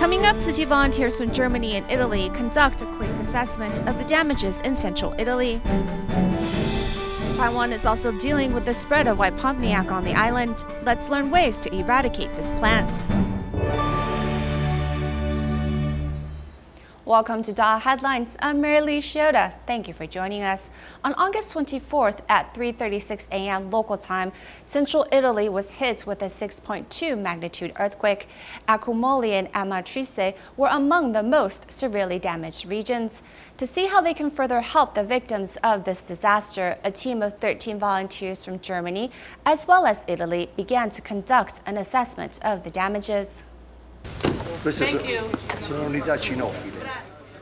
Coming up, Tzu Chi volunteers from Germany and Italy conduct a quick assessment of the damages in central Italy. Taiwan is also dealing with the spread of White Popinac on the island. Let's learn ways to eradicate this plant. Welcome to DaAi Headlines. I'm Lee-Shioda. Thank you for joining us. On August 24th at 3:36 a.m. local time, central Italy was hit with a 6.2 magnitude earthquake. Accumoli and Amatrice were among the most severely damaged regions. To see how they can further help the victims of this disaster, a team of 13 volunteers from Germany as well as Italy began to conduct an assessment of the damages. Thank you.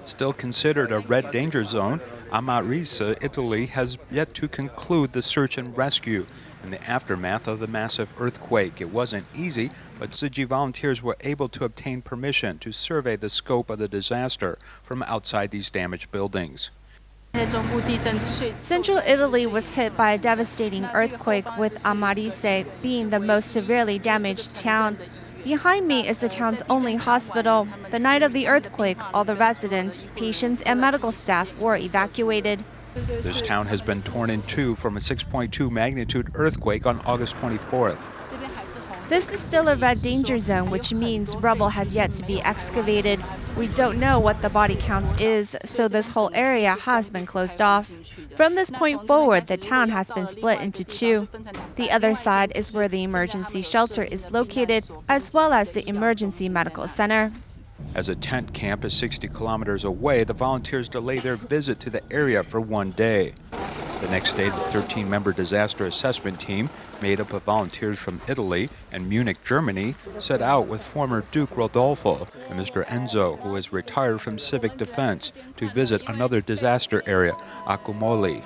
Still considered a red danger zone, Amatrice, Italy, has yet to conclude the search and rescue in the aftermath of the massive earthquake. It wasn't easy, but Tzu Chi volunteers were able to obtain permission to survey the scope of the disaster from outside these damaged buildings. Central Italy was hit by a devastating earthquake, with Amatrice being the most severely damaged town. Behind me is the town's only hospital. The night of the earthquake, all the residents, patients, and medical staff were evacuated. This town has been torn in two from a 6.2 magnitude earthquake on August 24th. This is still a red danger zone, which means rubble has yet to be excavated. We don't know what the body count is, so this whole area has been closed off. From this point forward, the town has been split into two. The other side is where the emergency shelter is located, as well as the emergency medical center. As a tent camp is 60 kilometers away, the volunteers delay their visit to the area for one day. The next day, the 13-member disaster assessment team, made up of volunteers from Italy and Munich, Germany, set out with former Duke Rodolfo and Mr. Enzo, who is retired from civic defense, to visit another disaster area, Accumoli.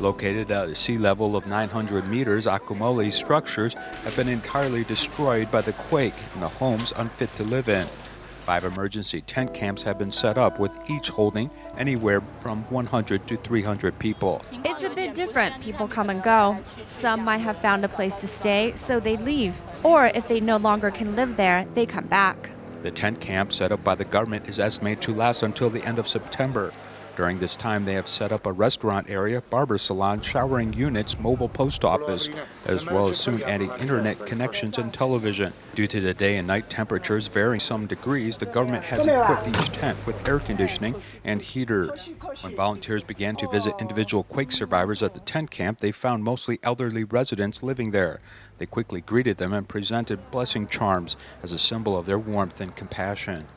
Located at a sea level of 900 meters, Accumoli's structures have been entirely destroyed by the quake and the homes unfit to live in. 5 emergency tent camps have been set up, with each holding anywhere from 100 to 300 people. It's a bit different. People come and go. Some might have found a place to stay, so they leave. Or if they no longer can live there, they come back. The tent camp set up by the government is estimated to last until the end of September. During this time, they have set up a restaurant area, barber salon, showering units, mobile post office, as well as soon adding internet connections and television. Due to the day and night temperatures varying some degrees, the government has equipped each tent with air conditioning and heaters. When volunteers began to visit individual quake survivors at the tent camp, they found mostly elderly residents living there. They quickly greeted them and presented blessing charms as a symbol of their warmth and compassion.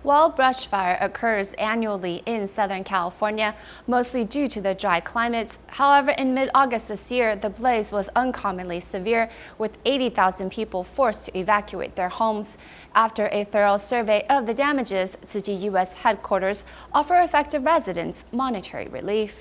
While brush fire occurs annually in Southern California, mostly due to the dry climate. However, in mid-August this year, the blaze was uncommonly severe, with 80,000 people forced to evacuate their homes. After a thorough survey of the damages, Tzu Chi U.S. headquarters offer affected residents monetary relief.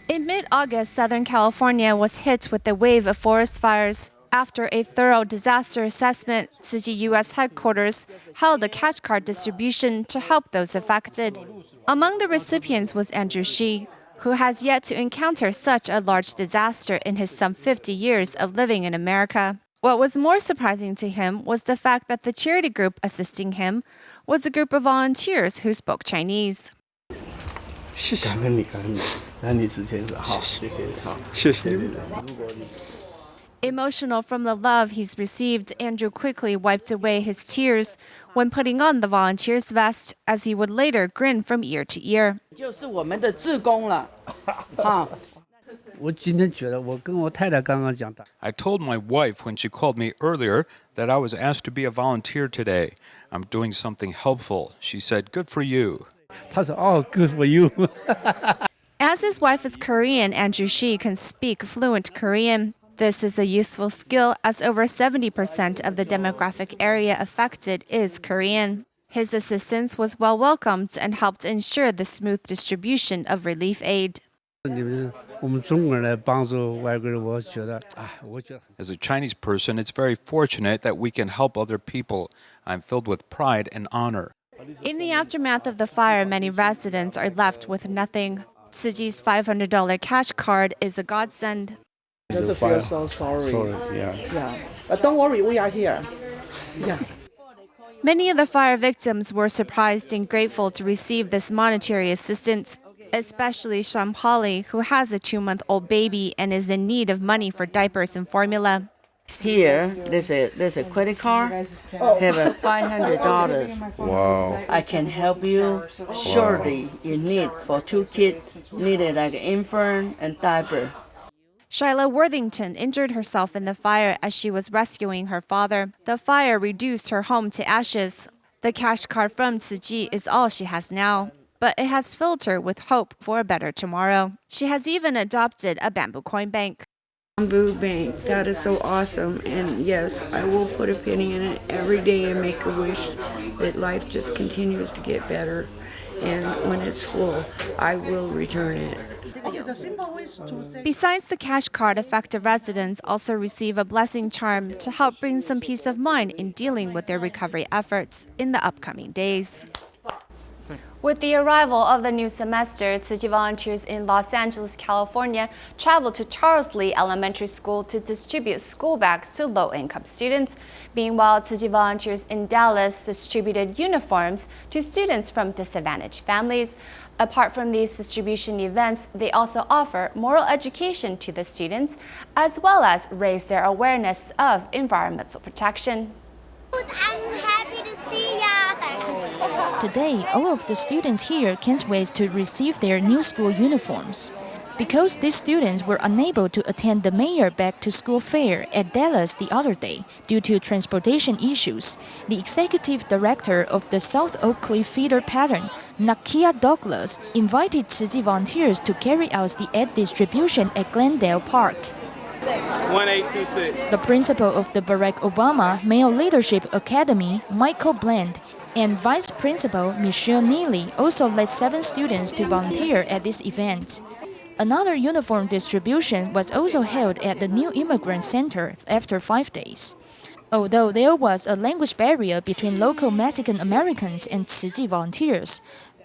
In mid-August, Southern California was hit with a wave of forest fires. After a thorough disaster assessment, Tzu Chi U.S. headquarters held a cash card distribution to help those affected. Among the recipients was Andrew Shi, who has yet to encounter such a large disaster in his some 50 years of living in America. What was more surprising to him was the fact that the charity group assisting him was a group of volunteers who spoke Chinese. Emotional from the love he's received, Andrew quickly wiped away his tears when putting on the volunteer's vest, as he would later grin from ear to ear. I told my wife when she called me earlier that I was asked to be a volunteer today. I'm doing something helpful. She said, "Good for you." "Oh, good for you." As his wife is Korean, Andrew Shi can speak fluent Korean. This is a useful skill, as over 70% of the demographic area affected is Korean. His assistance was well welcomed and helped ensure the smooth distribution of relief aid. As a Chinese person, it's very fortunate that we can help other people. I'm filled with pride and honor. In the aftermath of the fire, many residents are left with nothing. Tzu Chi's $500 cash card is a godsend. Doesn't feel so sorry. Yeah. But don't worry, we are here. Yeah. Many of the fire victims were surprised and grateful to receive this monetary assistance, especially Sean Polly, who has a 2-month-old baby and is in need of money for diapers and formula. Here, there's a credit card. Have a $500. Wow. I can help you. Surely you need for 2 kids, needed like an infant and diaper. Shyla Worthington injured herself in the fire as she was rescuing her father. The fire reduced her home to ashes. The cash card from Tzu Chi is all she has now, but it has filled her with hope for a better tomorrow. She has even adopted a bamboo coin bank. Bamboo bank, that is so awesome. And yes, I will put a penny in it every day and make a wish that life just continues to get better. And when it's full, I will return it. Besides the cash card, affected residents also receive a blessing charm to help bring some peace of mind in dealing with their recovery efforts in the upcoming days. With the arrival of the new semester, Tzu Chi volunteers in Los Angeles, California, traveled to Charles Lee Elementary School to distribute school bags to low-income students. Meanwhile, Tzu Chi volunteers in Dallas distributed uniforms to students from disadvantaged families. Apart from these distribution events, they also offer moral education to the students, as well as raise their awareness of environmental protection. I'm happy to see ya. Today, all of the students here can't wait to receive their new school uniforms. Because these students were unable to attend the Mayor Back to School Fair at Dallas the other day due to transportation issues, the executive director of the South Oakley feeder pattern, Nakia Douglas, invited Tzu Chi volunteers to carry out the ad distribution at Glendale Park. 1826. The principal of the Barack Obama Male Leadership Academy, Michael Bland, and Vice Principal Michelle Neely also led 7 students to volunteer at this event. Another uniform distribution was also held at the New Immigrant Center after 5 days. Although there was a language barrier between local Mexican Americans and Tzu Chi volunteers,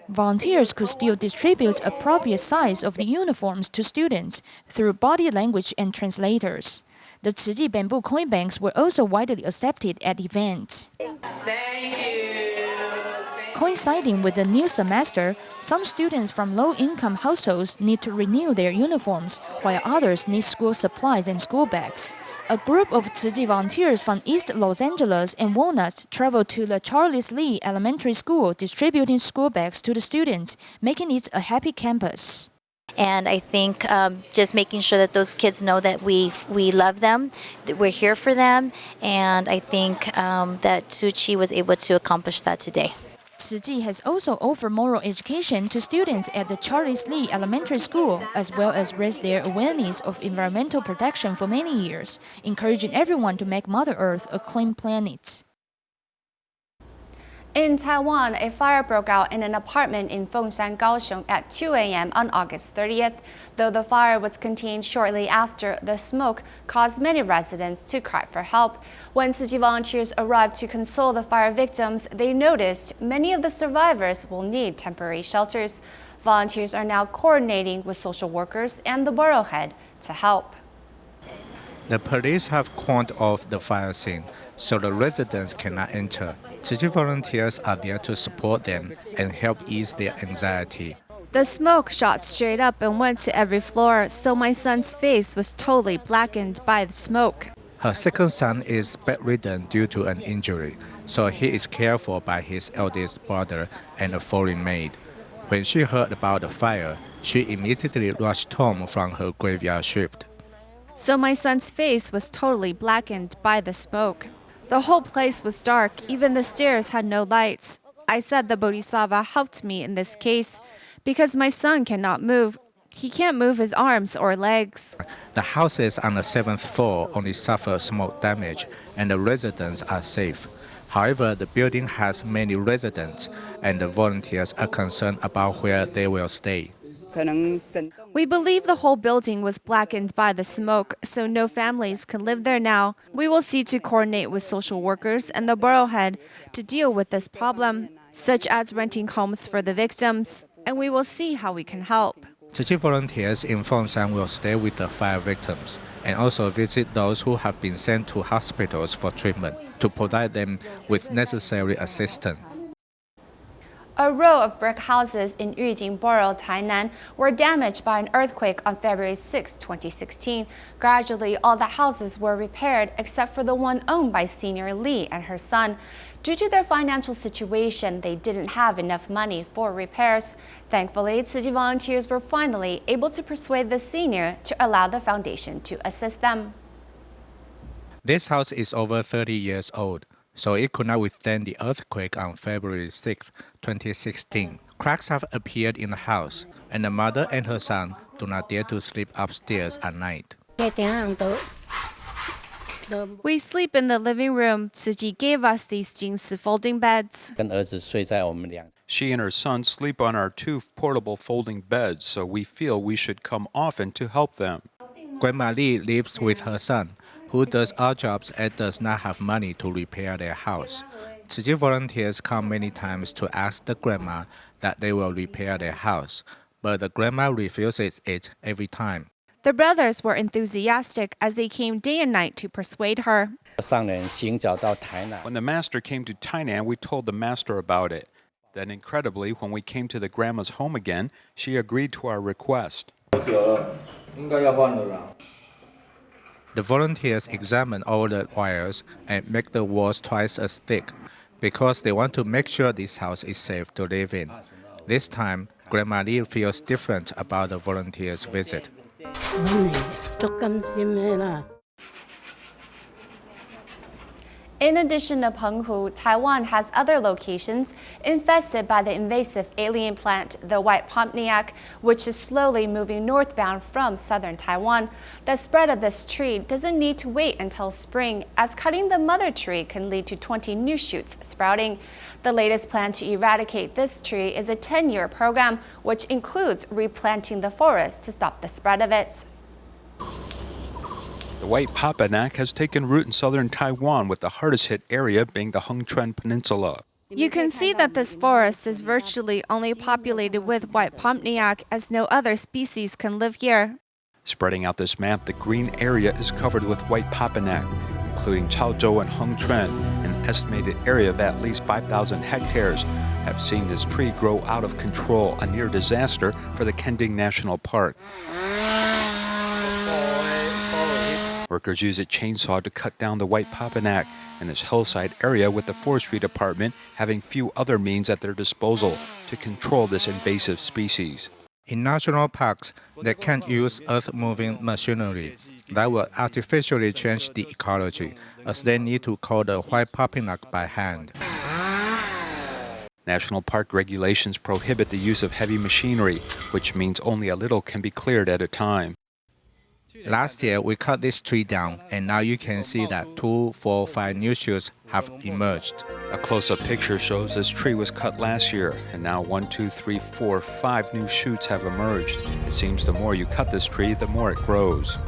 volunteers could still distribute appropriate size of the uniforms to students through body language and translators. The Tzu Chi bamboo coin banks were also widely accepted at events. Thank you. Coinciding with the new semester, some students from low-income households need to renew their uniforms, while others need school supplies and school bags. A group of Tzu Chi volunteers from East Los Angeles and Walnut traveled to the Charles Lee Elementary School distributing school bags to the students, making it a happy campus. And I think just making sure that those kids know that we love them, that we're here for them, and I think that Tzu Chi was able to accomplish that today. Tzu Chi has also offered moral education to students at the Charles Lee Elementary School, as well as raised their awareness of environmental protection for many years, encouraging everyone to make Mother Earth a clean planet. In Taiwan, a fire broke out in an apartment in Fengshan, Kaohsiung at 2 a.m. on August 30th. Though the fire was contained shortly after, the smoke caused many residents to cry for help. When Tzu Chi volunteers arrived to console the fire victims, they noticed many of the survivors will need temporary shelters. Volunteers are now coordinating with social workers and the borough head to help. The police have cordoned off the fire scene, so the residents cannot enter. Tzu Chi volunteers are there to support them and help ease their anxiety. The smoke shot straight up and went to every floor, so my son's face was totally blackened by the smoke. Her second son is bedridden due to an injury, so he is cared for by his eldest brother and a foreign maid. When she heard about the fire, she immediately rushed home from her graveyard shift. So my son's face was totally blackened by the smoke. The whole place was dark, even the stairs had no lights. I said the Bodhisattva helped me in this case because my son cannot move. He can't move his arms or legs. The houses on the 7th floor only suffer smoke damage and the residents are safe. However, the building has many residents and the volunteers are concerned about where they will stay. We believe the whole building was blackened by the smoke, so no families can live there now. We will see to coordinate with social workers and the borough head to deal with this problem, such as renting homes for the victims, and we will see how we can help. Tzu Chi volunteers in Fengshan will stay with the fire victims and also visit those who have been sent to hospitals for treatment to provide them with necessary assistance. A row of brick houses in Yujing Borough, Tainan, were damaged by an earthquake on February 6, 2016. Gradually, all the houses were repaired except for the one owned by senior Lee and her son. Due to their financial situation, they didn't have enough money for repairs. Thankfully, Tzu Chi volunteers were finally able to persuade the senior to allow the foundation to assist them. This house is over 30 years old, so it could not withstand the earthquake on February 6, 2016. Cracks have appeared in the house, and the mother and her son do not dare to sleep upstairs at night. We sleep in the living room. Tzu Chi gave us these Jingsi folding beds. She and her son sleep on our two portable folding beds, so we feel we should come often to help them. Grandma Lee lives with her son, who does odd jobs and does not have money to repair their house. Tzu Chi volunteers come many times to ask the grandma that they will repair their house, but the grandma refuses it every time. The brothers were enthusiastic as they came day and night to persuade her. When the master came to Tainan, we told the master about it. Then incredibly, when we came to the grandma's home again, she agreed to our request. The volunteers examine all the wires and make the walls twice as thick because they want to make sure this house is safe to live in. This time, Grandma Lee feels different about the volunteers' visit. In addition to Penghu, Taiwan has other locations infested by the invasive alien plant, the White Popinac, which is slowly moving northbound from southern Taiwan. The spread of this tree doesn't need to wait until spring, as cutting the mother tree can lead to 20 new shoots sprouting. The latest plan to eradicate this tree is a 10-year program, which includes replanting the forest to stop the spread of it. The White Popinac has taken root in southern Taiwan, with the hardest hit area being the Hengchuan Peninsula. You can see that this forest is virtually only populated with White Popinac, as no other species can live here. Spreading out this map, the green area is covered with White Popinac, including Chaozhou and Hengchuan. An estimated area of at least 5,000 hectares have seen this tree grow out of control, a near disaster for the Kending National Park. Workers use a chainsaw to cut down the White Popinac in this hillside area, with the forestry department having few other means at their disposal to control this invasive species. In national parks, they can't use earth-moving machinery that will artificially change the ecology, as they need to cull the White Popinac by hand. National park regulations prohibit the use of heavy machinery, which means only a little can be cleared at a time. Last year, we cut this tree down, and now you can see that 2, 4, 5 new shoots have emerged. A close-up picture shows this tree was cut last year, and now 1, 2, 3, 4, 5 new shoots have emerged. It seems the more you cut this tree, the more it grows.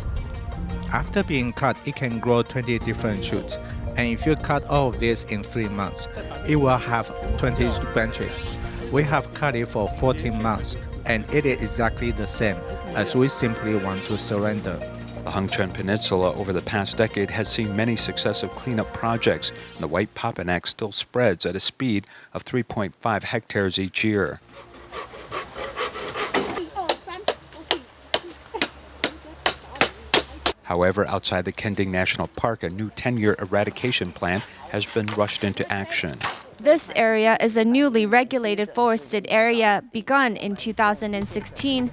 After being cut, it can grow 20 different shoots, and if you cut all of this in 3 months, it will have 20 branches. We have cut it for 14 months, and it is exactly the same, as we simply want to surrender. The Hengchuan Peninsula over the past decade has seen many successive cleanup projects, and the White Popinac still spreads at a speed of 3.5 hectares each year. However, outside the Kending National Park, a new 10-year eradication plan has been rushed into action. This area is a newly regulated forested area begun in 2016.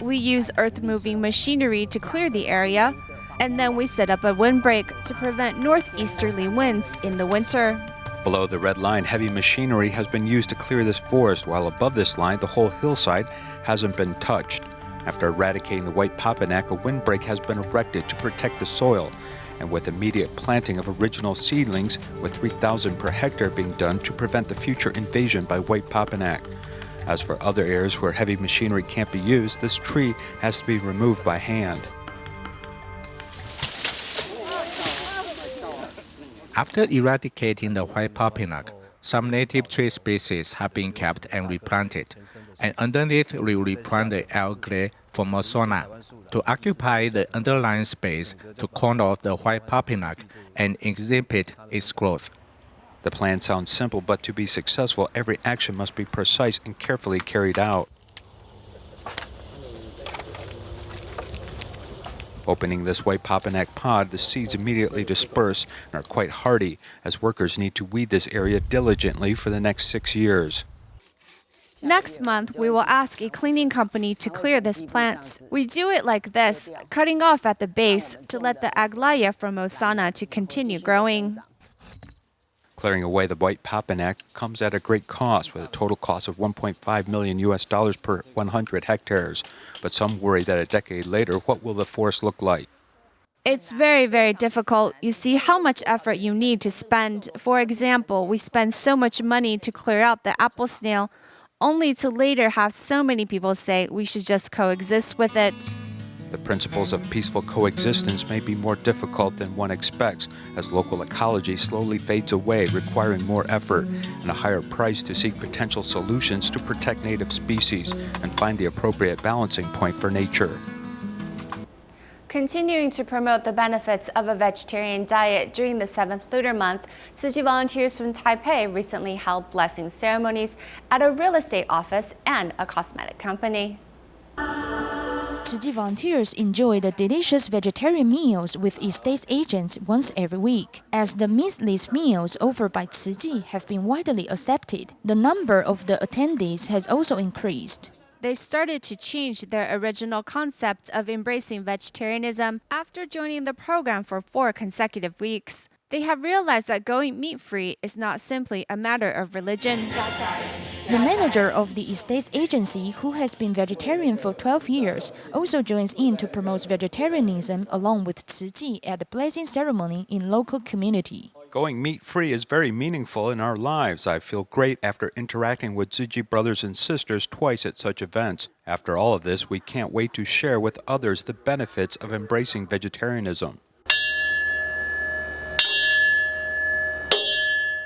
We use earth-moving machinery to clear the area, and then we set up a windbreak to prevent northeasterly winds in the winter. Below the red line, heavy machinery has been used to clear this forest, while above this line, the whole hillside hasn't been touched. After eradicating the White Popinac, a windbreak has been erected to protect the soil, and with immediate planting of original seedlings, with 3,000 per hectare being done to prevent the future invasion by White Popinac. As for other areas where heavy machinery can't be used, this tree has to be removed by hand. After eradicating the White Popinac, some native tree species have been kept and replanted, and underneath we replant the algae formosona to occupy the underlying space to corn off the White Popinac and exhibit its growth. The plan sounds simple, but to be successful, every action must be precise and carefully carried out. Opening this White Popinac pod, the seeds immediately disperse and are quite hardy, as workers need to weed this area diligently for the next 6 years. Next month, we will ask a cleaning company to clear this plant. We do it like this, cutting off at the base to let the Aglaia formosana to continue growing. Clearing away the White Popinac comes at a great cost, with a total cost of $1.5 million per 100 hectares. But some worry that a decade later, what will the forest look like? It's very, very difficult. You see how much effort you need to spend. For example, we spend so much money to clear out the apple snail, only to later have so many people say we should just coexist with it. The principles of peaceful coexistence may be more difficult than one expects, as local ecology slowly fades away, requiring more effort and a higher price to seek potential solutions to protect native species and find the appropriate balancing point for nature. Continuing to promote the benefits of a vegetarian diet during the 7th lunar month, Tzu Chi volunteers from Taipei recently held blessing ceremonies at a real estate office and a cosmetic company. Tzu Chi volunteers enjoy the delicious vegetarian meals with estate agents once every week. As the meatless meals offered by Tzu Chi have been widely accepted, the number of the attendees has also increased. They started to change their original concept of embracing vegetarianism after joining the program for 4 consecutive weeks. They have realized that going meat-free is not simply a matter of religion. The manager of the estate agency, who has been vegetarian for 12 years, also joins in to promote vegetarianism along with Tzu Chi at the blessing ceremony in local community. Going meat-free is very meaningful in our lives. I feel great after interacting with Tzu Chi brothers and sisters twice at such events. After all of this, we can't wait to share with others the benefits of embracing vegetarianism.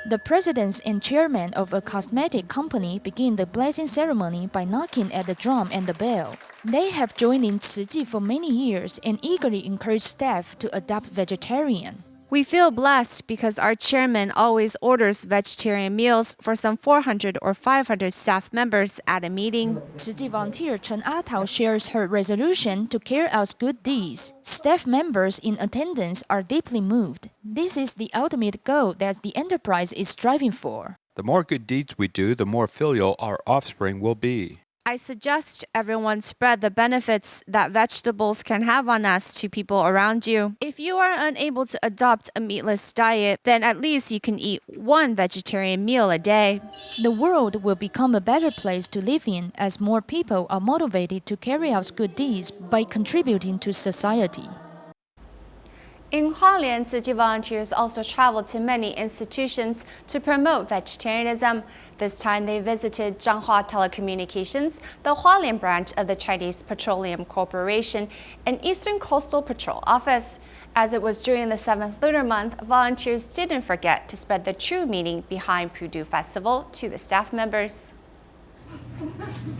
The president and chairman of a cosmetic company begin the blessing ceremony by knocking at the drum and the bell. They have joined in Tzu Chi for many years and eagerly encourage staff to adopt vegetarian. We feel blessed because our chairman always orders vegetarian meals for some 400 or 500 staff members at a meeting. Tzu Chi volunteer Chen Atao shares her resolution to carry out good deeds. Staff members in attendance are deeply moved. This is the ultimate goal that the enterprise is striving for. The more good deeds we do, the more filial our offspring will be. I suggest everyone spread the benefits that vegetables can have on us to people around you. If you are unable to adopt a meatless diet, then at least you can eat 1 vegetarian meal a day. The world will become a better place to live in as more people are motivated to carry out good deeds by contributing to society. In Hualien, Tzu Chi volunteers also traveled to many institutions to promote vegetarianism. This time they visited Zhanghua Telecommunications, the Hualien branch of the Chinese Petroleum Corporation, and Eastern Coastal Patrol Office. As it was during the 7th lunar month, volunteers didn't forget to spread the true meaning behind Pudu Festival to the staff members.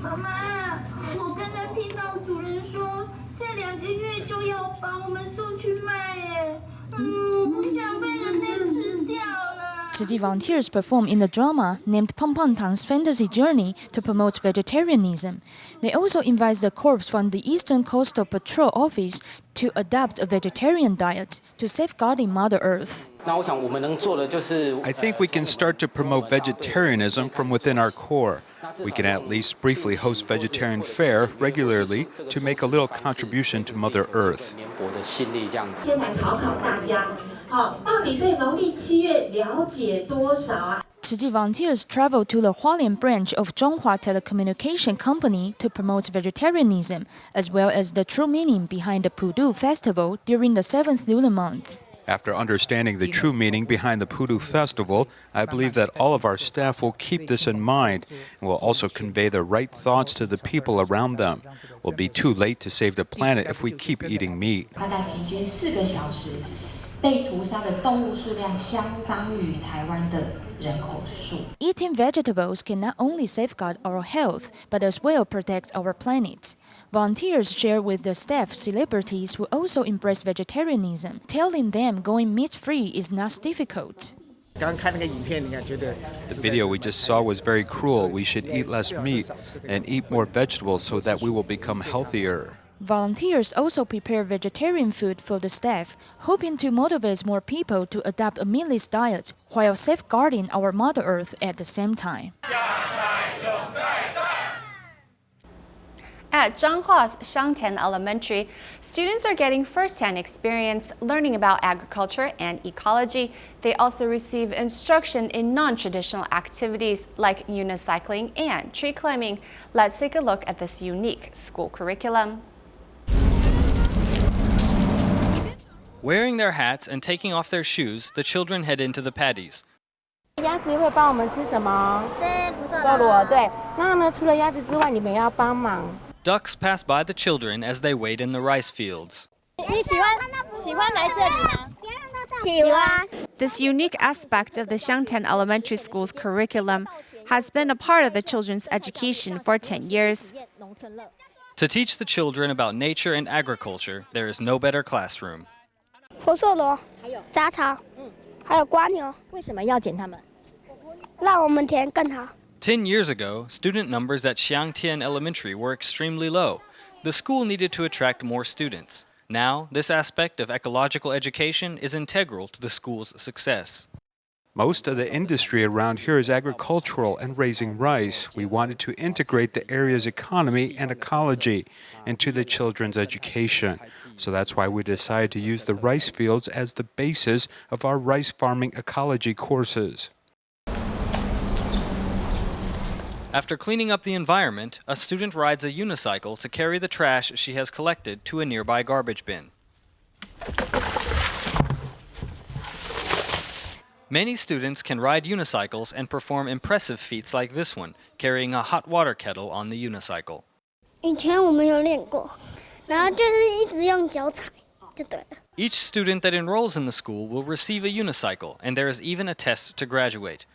妈妈，我刚刚听到主人说，再2个月就要把我们送去卖耶。我不想被人类吃掉了。 Tzu Chi volunteers perform in the drama named Pang Pang Tang's Fantasy Journey to promote vegetarianism. They also invite the corps from the Eastern Coastal Patrol Office to adopt a vegetarian diet to safeguarding Mother Earth. I think we can start to promote vegetarianism from within our core. We can at least briefly host vegetarian fare regularly to make a little contribution to Mother Earth. 先来考考大家，到底对农历7月了解多少啊？ Tzu Chi volunteers travel to the Hualien branch of Zhonghua Telecommunication Company to promote vegetarianism, as well as the true meaning behind the Pudu Festival during the 7th lunar month. After understanding the true meaning behind the Pudu Festival, I believe that all of our staff will keep this in mind and will also convey the right thoughts to the people around them. It will be too late to save the planet if we keep eating meat. 大概平均4个小时，被屠杀的动物数量相当于台湾的人口数。 Eating vegetables can not only safeguard our health, but as well protect our planet. Volunteers share with the staff celebrities who also embrace vegetarianism, telling them going meat-free is not difficult. The video we just saw was very cruel. We should eat less meat and eat more vegetables so that we will become healthier. Volunteers also prepare vegetarian food for the staff, hoping to motivate more people to adopt a meatless diet while safeguarding our Mother Earth at the same time. At Zhanghua's香田Elementary, students are getting first-hand experience learning about agriculture and ecology. They also receive instruction in non-traditional activities like unicycling and tree climbing. Let's take a look at this unique school curriculum. Wearing their hats and taking off their shoes, the children head into the paddies. 鸭子会帮我们吃什么？吃不瘦螺。对，那呢？除了鸭子之外，你们要帮忙。 Ducks pass by the children as they wade in the rice fields. 你喜欢来这里吗？喜欢。 This unique aspect of the香田Elementary School's curriculum has been a part of the children's education for 10 years. To teach the children about nature and agriculture, there is no better classroom. 福寿螺，杂草，还有瓜牛。为什么要剪它们？让我们田更好。 10 years ago, student numbers at Xiangtian Elementary were extremely low. The school needed to attract more students. Now, this aspect of ecological education is integral to the school's success. Most of the industry around here is agricultural and raising rice. We wanted to integrate the area's economy and ecology into the children's education. So that's why we decided to use the rice fields as the basis of our rice farming ecology courses. After cleaning up the environment, a student rides a unicycle to carry the trash she has collected to a nearby garbage bin. Many students can ride unicycles and perform impressive feats like this one, carrying a hot water kettle on the unicycle. 以前我们有练过，然后就是一直用脚踩，就对了。 Each student that enrolls in the school will receive a unicycle, and there is even a test to graduate.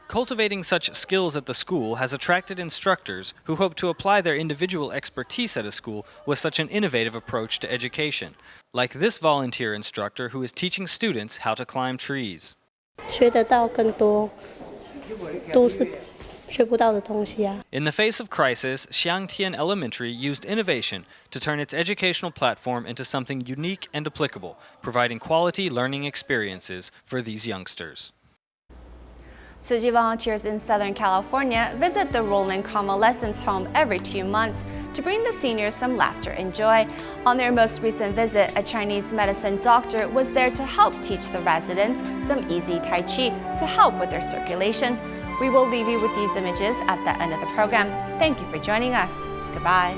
Cultivating such skills at the school has attracted instructors who hope to apply their individual expertise at a school with such an innovative approach to education, like this volunteer instructor who is teaching students how to climb trees. 学得到更多，都是学不到的东西啊。 In the face of crisis, Xiangtian Elementary used innovation to turn its educational platform into something unique and applicable, providing quality learning experiences for these youngsters. Tzu Chi volunteers in Southern California visit the Roland Convalescence Home every 2 months to bring the seniors some laughter and joy. On their most recent visit, a Chinese medicine doctor was there to help teach the residents some easy Tai Chi to help with their circulation. We will leave you with these images at the end of the program. Thank you for joining us. Goodbye.